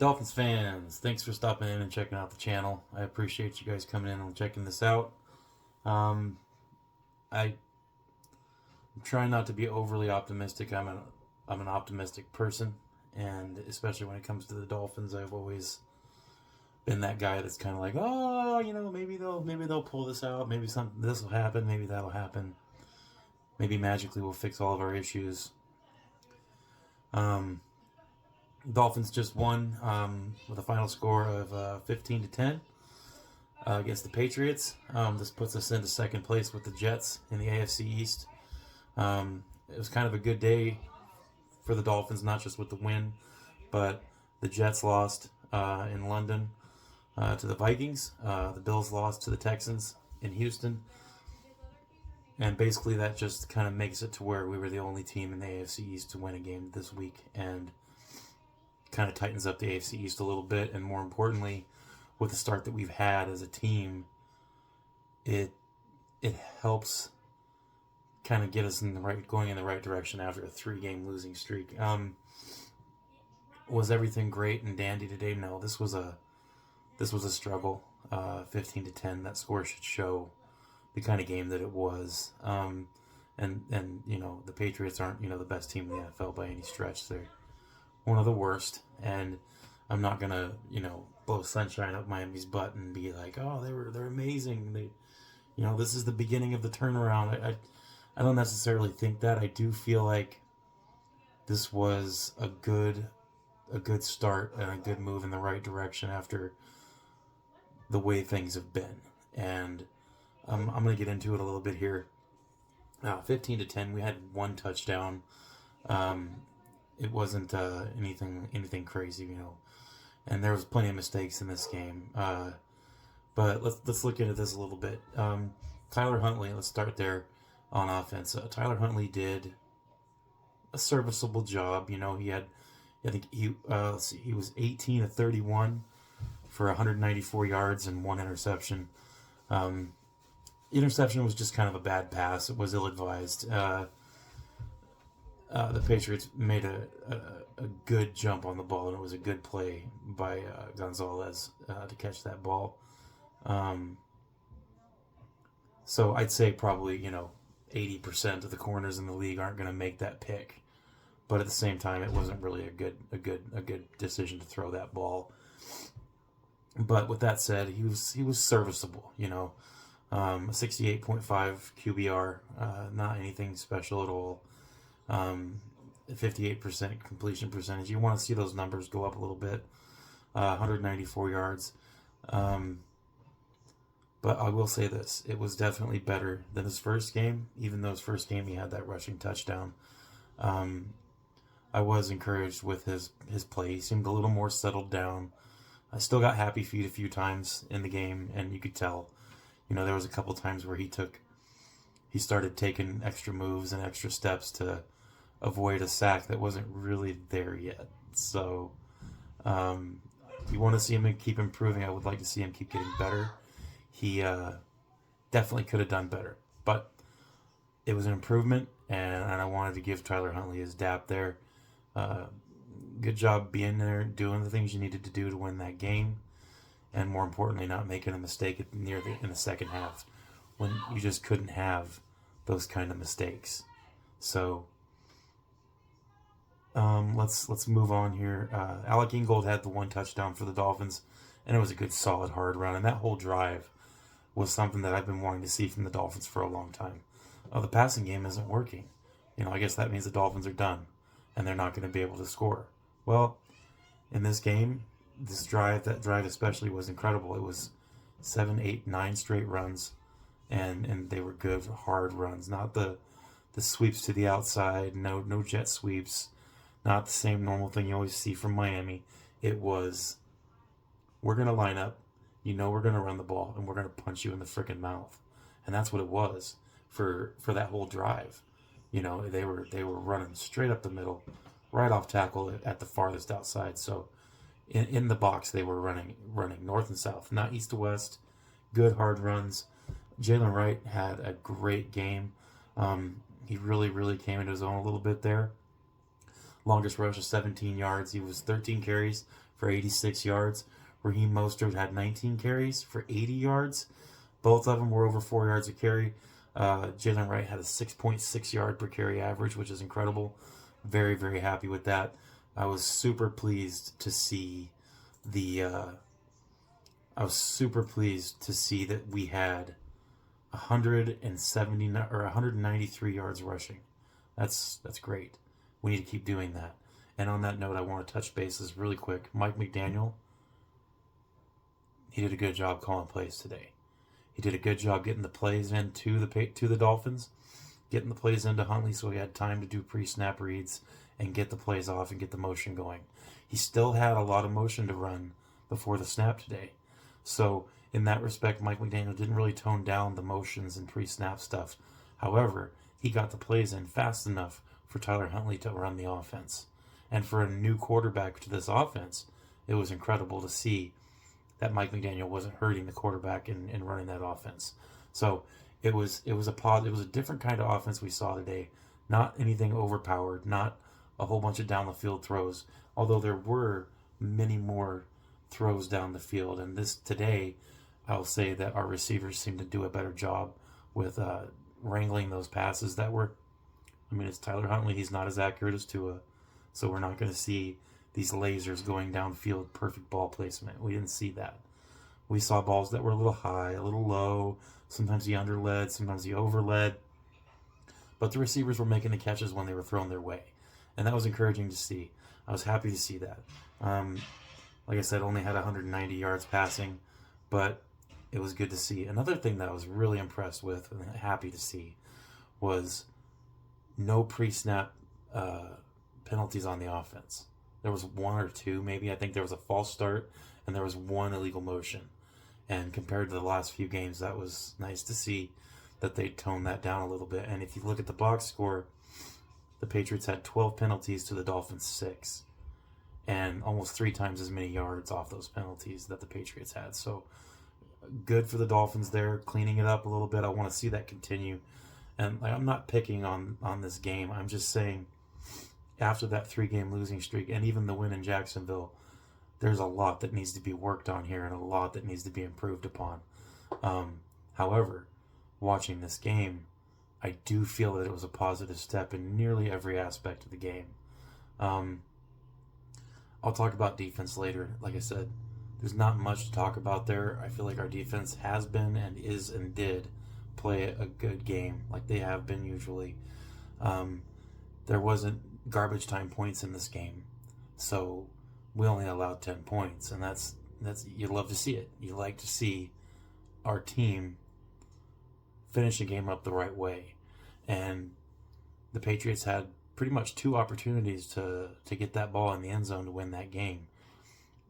Dolphins fans, thanks for stopping in and checking out the channel. I appreciate you guys coming in and checking this out. Um, I'm trying not to be overly optimistic. I'm an optimistic person, and especially when it comes to the Dolphins, I've always been that guy that's kind of like, oh, maybe they'll pull this out. Maybe this will happen. Maybe that'll happen. Maybe magically we'll fix all of our issues. Dolphins just won with a final score of 15-10 against the Patriots. This puts us into second place with the Jets in the AFC East. It was kind of a good day for the Dolphins, not just with the win, but the Jets lost in London to the Vikings. The Bills lost to the Texans in Houston. And basically that just kind of makes it to where we were the only team in the AFC East to win a game this week, and kind of tightens up the AFC East a little bit. And more importantly, with the start that we've had as a team, it helps kind of get us going in the right direction after a 3-game losing streak. Was everything great and dandy today? No, this was a struggle. 15-10. That score should show the kind of game that it was. And the Patriots aren't the best team in the NFL by any stretch. They're one of the worst, and I'm not gonna blow sunshine up Miami's butt and be like, oh, they're amazing. This is the beginning of the turnaround. I don't necessarily think that. I do feel like this was a good start and a good move in the right direction after the way things have been. And I'm going to get into it a little bit here. 15-10, we had one touchdown. It wasn't anything crazy, and there was plenty of mistakes in this game. But let's look into this a little bit. Tyler Huntley, let's start there on offense. Tyler Huntley did a serviceable job. He was 18 of 31 for 194 yards and one interception. Interception was just kind of a bad pass. It was ill-advised. The Patriots made a good jump on the ball, and it was a good play by Gonzalez to catch that ball. So I'd say probably 80% of the corners in the league aren't going to make that pick, but at the same time, it wasn't really a good decision to throw that ball. But with that said, he was serviceable. 68.5 QBR, not anything special at all. 58% completion percentage. You want to see those numbers go up a little bit. 194 yards. But I will say this, it was definitely better than his first game, even though his first game he had that rushing touchdown. I was encouraged with his play. He seemed a little more settled down. I still got happy feet a few times in the game, and you could tell, there was a couple times where he started taking extra moves and extra steps to avoid a sack that wasn't really there yet. So you want to see him keep improving. I would like to see him keep getting better. He definitely could have done better, but it was an improvement, and I wanted to give Tyler Huntley his dap there. Good job being there, doing the things you needed to do to win that game, and more importantly, not making a mistake in the second half when you just couldn't have those kind of mistakes. So let's move on here. Alec Ingold had the one touchdown for the Dolphins, and it was a good, solid, hard run. And that whole drive was something that I've been wanting to see from the Dolphins for a long time. The passing game isn't working. I guess that means the Dolphins are done, and they're not going to be able to score. Well, in this game, that drive especially was incredible. It was 7, 8, 9 straight runs, and they were good, hard runs. Not the sweeps to the outside, no jet sweeps, not the same normal thing you always see from Miami. It was, we're going to line up, we're going to run the ball, and we're going to punch you in the freaking mouth. And that's what it was for that whole drive. They were running straight up the middle, right off tackle at the farthest outside. So in the box, they were running north and south, not east to west. Good hard runs. Jalen Wright had a great game. He really came into his own a little bit there. Longest rush of 17 yards. He was 13 carries for 86 yards. Raheem Mostert had 19 carries for 80 yards. Both of them were over 4 yards a carry. Jalen Wright had a 6.6 yard per carry average, which is incredible. Very, very happy with that. I was super pleased to see that we had 193 yards rushing. That's great. We need to keep doing that. And on that note, I want to touch bases really quick. Mike McDaniel, he did a good job calling plays today. He did a good job getting the plays in to the Dolphins, getting the plays into Huntley so he had time to do pre-snap reads and get the plays off and get the motion going. He still had a lot of motion to run before the snap today. So in that respect, Mike McDaniel didn't really tone down the motions and pre-snap stuff. However, he got the plays in fast enough for Tyler Huntley to run the offense. And for a new quarterback to this offense, it was incredible to see that Mike McDaniel wasn't hurting the quarterback in running that offense. So it was a different kind of offense we saw today. Not anything overpowered, not a whole bunch of down the field throws, although there were many more throws down the field. And this today, I'll say that our receivers seem to do a better job with wrangling those passes that were, it's Tyler Huntley. He's not as accurate as Tua, so we're not going to see these lasers going downfield, perfect ball placement. We didn't see that. We saw balls that were a little high, a little low. Sometimes he underled, sometimes he overled. But the receivers were making the catches when they were thrown their way. And that was encouraging to see. I was happy to see that. Like I said, only had 190 yards passing, but it was good to see. Another thing that I was really impressed with and happy to see was no pre-snap penalties on the offense. There was one or two, maybe. I think there was a false start, and there was one illegal motion. And compared to the last few games, that was nice to see that they toned that down a little bit. And if you look at the box score, the Patriots had 12 penalties to the Dolphins 6. And almost 3 times as many yards off those penalties that the Patriots had. So good for the Dolphins there, cleaning it up a little bit. I want to see that continue. And I'm not picking on this game. I'm just saying after that 3-game losing streak and even the win in Jacksonville, there's a lot that needs to be worked on here and a lot that needs to be improved upon. However, watching this game, I do feel that it was a positive step in nearly every aspect of the game. I'll talk about defense later. Like I said, there's not much to talk about there. I feel like our defense has been and is and did play a good game like they have been usually. There wasn't garbage time points in this game, so we only allowed 10 points, and that's you love to see it. You like to see our team finish a game up the right way, and the Patriots had pretty much 2 opportunities to get that ball in the end zone to win that game,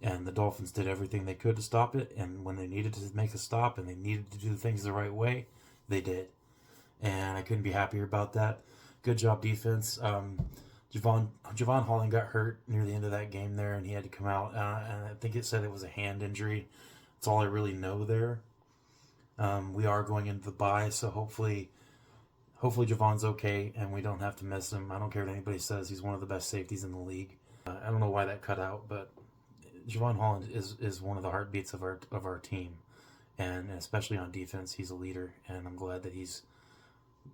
and the Dolphins did everything they could to stop it. And when they needed to make a stop and they needed to do things the right way, they did, and I couldn't be happier about that. Good job, defense. Javon Holland got hurt near the end of that game there, and he had to come out. And I think it said it was a hand injury. That's all I really know there. We are going into the bye, so hopefully Javon's okay, and we don't have to miss him. I don't care what anybody says. He's one of the best safeties in the league. I don't know why that cut out, but Javon Holland is one of the heartbeats of our team, and especially on defense, he's a leader, and I'm glad that he's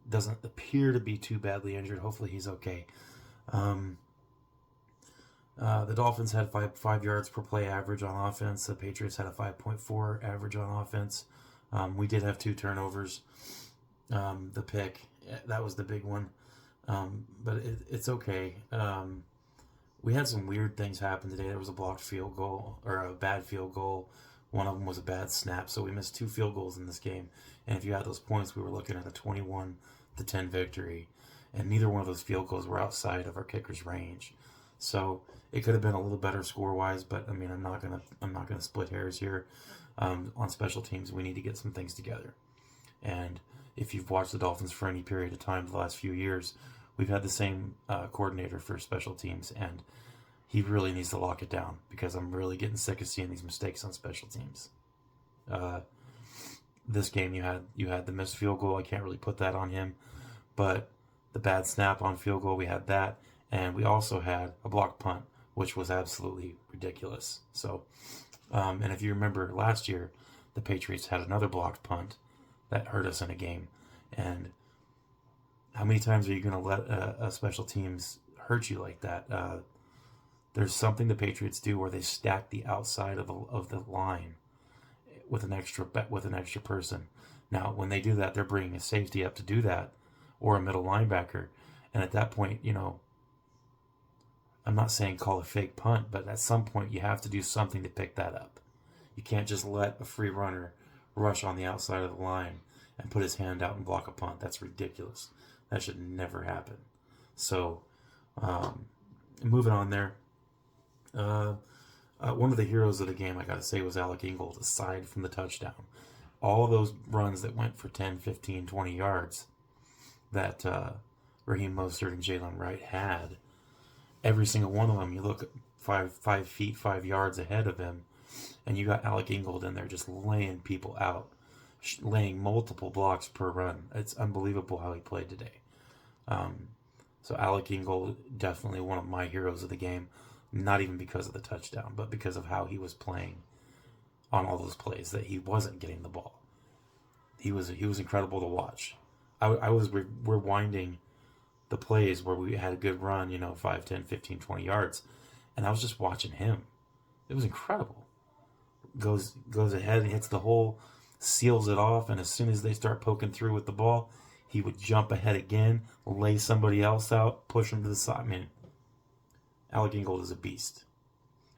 doesn't appear to be too badly injured. Hopefully he's okay. The Dolphins had 5 yards per play average on offense. The Patriots had a 5.4 average on offense. We did have 2 turnovers. The pick, that was the big one. But it's okay. We had some weird things happen today. There was a blocked field goal, or a bad field goal. One of them was a bad snap, so we missed 2 field goals in this game. And if you had those points, we were looking at a 21-10 victory. And neither one of those field goals were outside of our kicker's range. So it could have been a little better score-wise, but I'm not gonna split hairs here. On special teams, we need to get some things together. And if you've watched the Dolphins for any period of time the last few years, we've had the same coordinator for special teams, and he really needs to lock it down because I'm really getting sick of seeing these mistakes on special teams. This game, you had the missed field goal. I can't really put that on him, but the bad snap on field goal, we had that, and we also had a blocked punt, which was absolutely ridiculous. So, and if you remember last year, the Patriots had another blocked punt that hurt us in a game. And how many times are you going to let a special teams hurt you like that? There's something the Patriots do where they stack the outside of the line with an extra person. Now, when they do that, they're bringing a safety up to do that, or a middle linebacker. And at that point, I'm not saying call a fake punt, but at some point you have to do something to pick that up. You can't just let a free runner rush on the outside of the line and put his hand out and block a punt. That's ridiculous. That should never happen. So, moving on there. One of the heroes of the game, I got to say, was Alec Ingold, aside from the touchdown. All those runs that went for 10, 15, 20 yards that Raheem Mostert and Jalen Wright had, every single one of them, you look 5 feet, 5 yards ahead of him, and you got Alec Ingold in there just laying people out, laying multiple blocks per run. It's unbelievable how he played today. So Alec Ingold, definitely one of my heroes of the game, not even because of the touchdown, but because of how he was playing on all those plays that he wasn't getting the ball. He was incredible to watch. I was rewinding the plays where we had a good run, 5, 10, 15, 20 yards, and I was just watching him. It was incredible. Goes ahead and hits the hole, seals it off, and as soon as they start poking through with the ball, he would jump ahead again, lay somebody else out, push him to the side. I mean, Alec Ingold is a beast.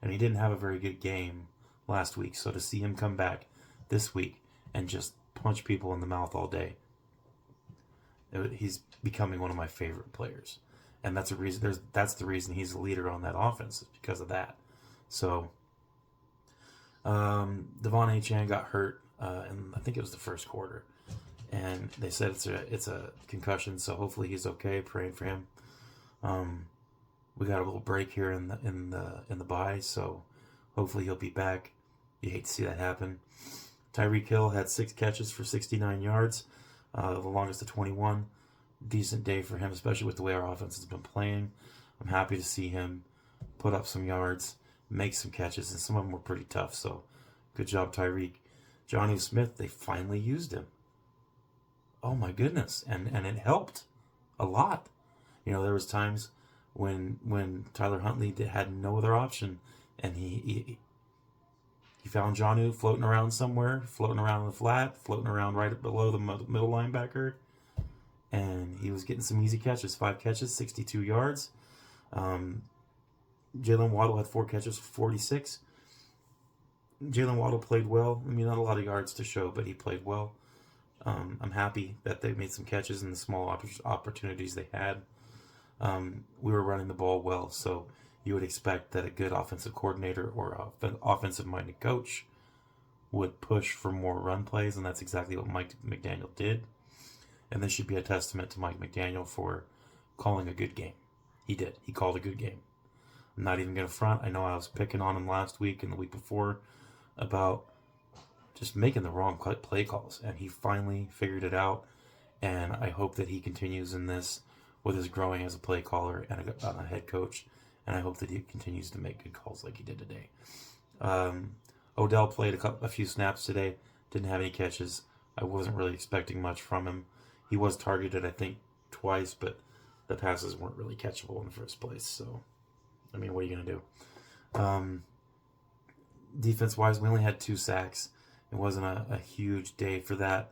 And he didn't have a very good game last week, so to see him come back this week and just punch people in the mouth all day, he's becoming one of my favorite players. And that's the reason he's the leader on that offense, is because of that. So, Devon Achane got hurt, and I think it was the first quarter. And they said it's a concussion, so hopefully he's okay. Praying for him. We got a little break here in the bye, so hopefully he'll be back. You hate to see that happen. Tyreek Hill had 6 catches for 69 yards, the longest of 21. Decent day for him, especially with the way our offense has been playing. I'm happy to see him put up some yards, make some catches, and some of them were pretty tough. So good job, Tyreek. Johnny Smith, they finally used him. Oh my goodness, and it helped a lot. There was times when Tyler Huntley had no other option, and he found Jonnu floating around somewhere, floating around in the flat, floating around right below the middle linebacker, and he was getting some easy catches. 5 catches, 62 yards. Jalen Waddle had 4 catches for 46. Jalen Waddle played well. I mean, not a lot of yards to show, but he played well. I'm happy that they made some catches in the small opportunities they had. We were running the ball well, so you would expect that a good offensive coordinator or offensive-minded coach would push for more run plays, and that's exactly what Mike McDaniel did. And this should be a testament to Mike McDaniel for calling a good game. He did. He called a good game. I'm not even going to front. I know I was picking on him last week and the week before about just making the wrong play calls, and he finally figured it out, and I hope that he continues in this with his growing as a play caller and a head coach, and I hope that he continues to make good calls like he did today. Odell played a few snaps today, didn't have any catches. I wasn't really expecting much from him. He was targeted, I think, twice, but the passes weren't really catchable in the first place, so, I mean, what are you going to do? Defense-wise, we only had 2 sacks. It wasn't a huge day for that.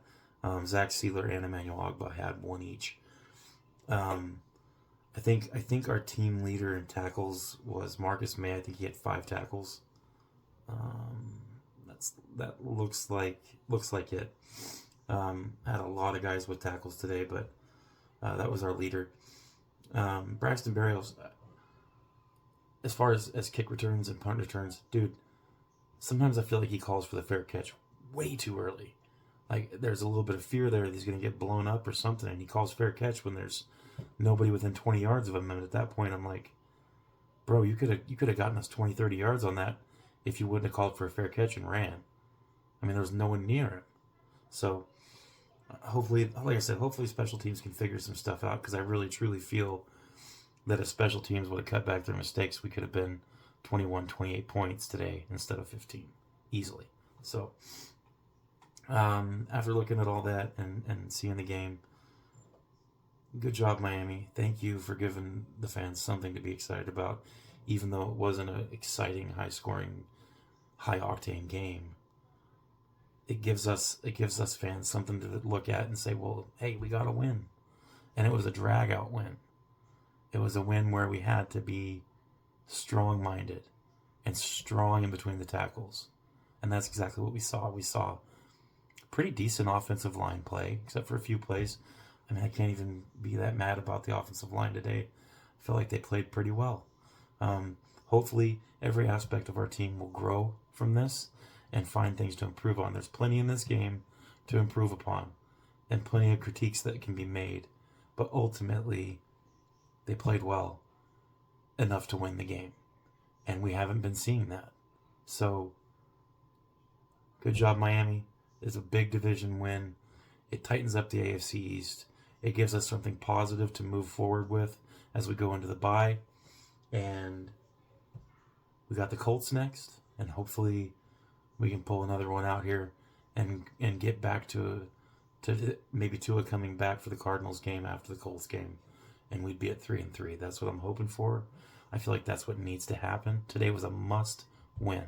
Zach Sealer and Emmanuel Ogbah had 1 each. I think our team leader in tackles was Marcus May. I think he had 5 tackles. That looks like it. Had a lot of guys with tackles today, but that was our leader. Braxton Berrios, as far as kick returns and punt returns, dude, sometimes I feel like he calls for the fair catch way too early. Like, there's a little bit of fear there that he's going to get blown up or something, and he calls fair catch when there's nobody within 20 yards of him. And at that point, I'm like, bro, you could have gotten us 20, 30 yards on that if you wouldn't have called for a fair catch and ran. I mean, there was no one near him. So, hopefully, like I said, hopefully special teams can figure some stuff out, because I really, truly feel that if special teams would have cut back their mistakes, we could have been 21, 28 points today instead of 15, easily. So, after looking at all that and seeing the game, good job, Miami. Thank you for giving the fans something to be excited about, even though it wasn't an exciting, high-scoring, high-octane game. It gives us fans something to look at and say, well, hey, we got to win. And it was a drag-out win. It was a win where we had to be strong-minded and strong in between the tackles. And that's exactly what we saw. We saw pretty decent offensive line play, except for a few plays. I mean, I can't even be that mad about the offensive line today. I feel like they played pretty well. Hopefully, every aspect of our team will grow from this and find things to improve on. There's plenty in this game to improve upon and plenty of critiques that can be made. But ultimately, they played well enough to win the game. And we haven't been seeing that. So, good job, Miami. It's a big division win. It tightens up the AFC East. It gives us something positive to move forward with as we go into the bye. And we got the Colts next. And hopefully we can pull another one out here and get back to maybe Tua coming back for the Cardinals game after the Colts game. And we'd be at 3-3. That's what I'm hoping for. I feel like that's what needs to happen. Today was a must win.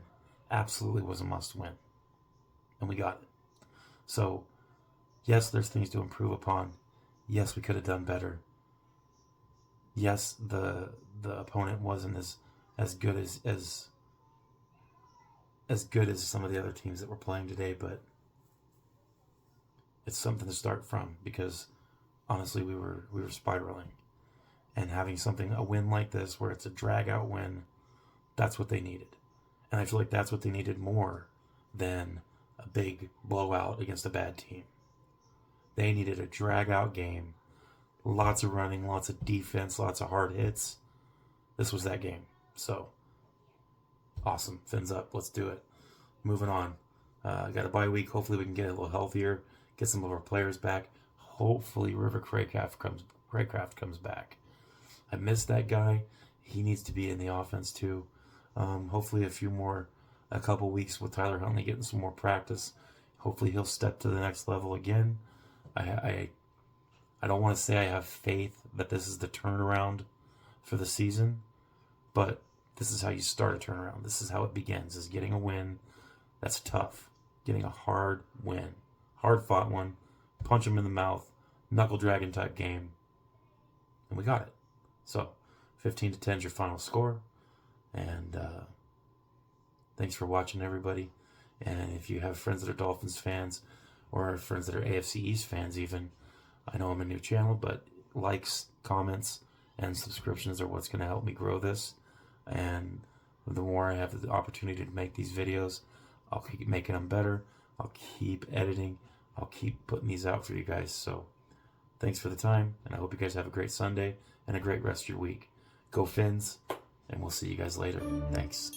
Absolutely was a must win. And we got it. So, yes, there's things to improve upon. Yes, we could have done better. Yes, the opponent wasn't as good as some of the other teams that were playing today, but it's something to start from because honestly we were spiraling. And having a win like this where it's a drag out win, that's what they needed. And I feel like that's what they needed more than a big blowout against a bad team. They needed a drag-out game. Lots of running, lots of defense, lots of hard hits. This was that game. So, awesome. Fins up. Let's do it. Moving on. Got a bye week. Hopefully we can get a little healthier, get some of our players back. Hopefully River Craycraft comes back. I missed that guy. He needs to be in the offense too. Hopefully a couple weeks with Tyler Huntley getting some more practice. Hopefully he'll step to the next level again. I don't want to say I have faith that this is the turnaround for the season, but this is how you start a turnaround. This is how it begins, is getting a win. That's tough. Getting a hard win. Hard-fought one. Punch him in the mouth. Knuckle-dragon type game. And we got it. So, 15-10 is your final score. And thanks for watching, everybody. And if you have friends that are Dolphins fans or friends that are AFC East fans even, I know I'm a new channel, but likes, comments, and subscriptions are what's going to help me grow this. And the more I have the opportunity to make these videos, I'll keep making them better. I'll keep editing. I'll keep putting these out for you guys. So thanks for the time, and I hope you guys have a great Sunday and a great rest of your week. Go Fins, and we'll see you guys later. Thanks.